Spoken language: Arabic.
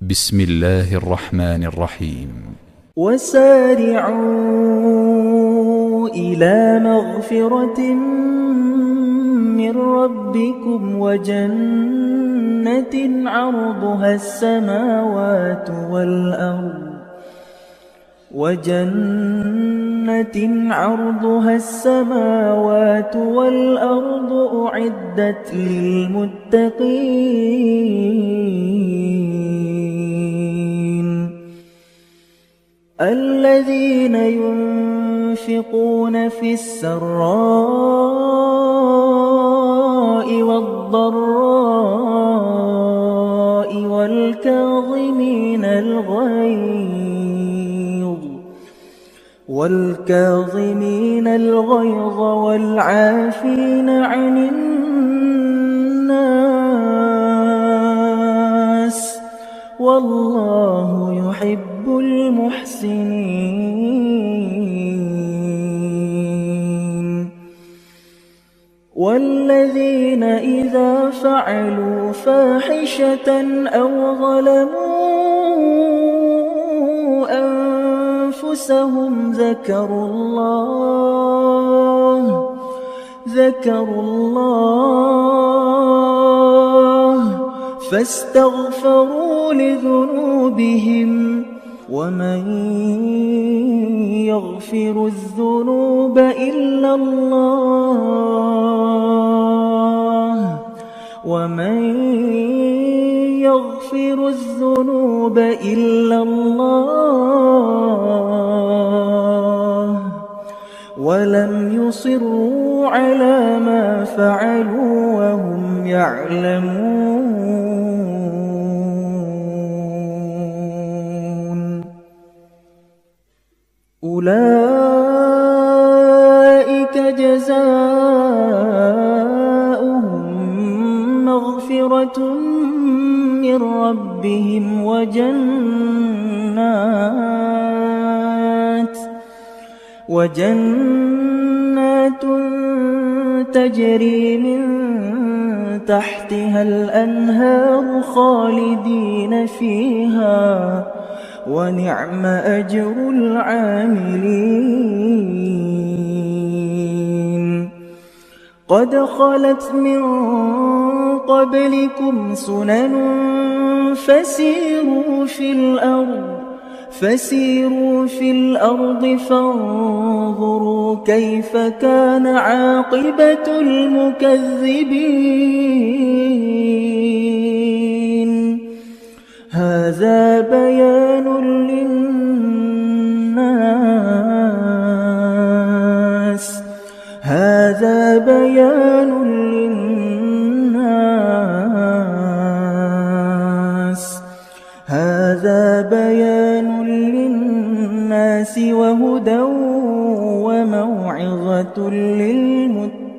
بسم الله الرحمن الرحيم. وسارعوا إلى مغفرة من ربكم وجنة عرضها السماوات والأرض أعدت للمتقين الذين ينفقون في السراء والضراء والكاظمين الغيظ والعافين عن الناس والله يحب المحسنين والذين إذا فعلوا فاحشة أو ظلموا أنفسهم ذكروا الله فاستغفروا لذنوبهم ومن يغفر الذنوب إلا الله ولم يصروا على ما فعلوا وهم يعلمون أولئك جزاؤهم مغفرة من ربهم وجنات تجري من تحتها الأنهار خالدين فيها ونعم أجر العاملين قد خلت من قبلكم سنن فسيروا في الأرض فانظروا كيف كان عاقبة المكذبين هذا بيان للناس وهدى وموعظة للمتقين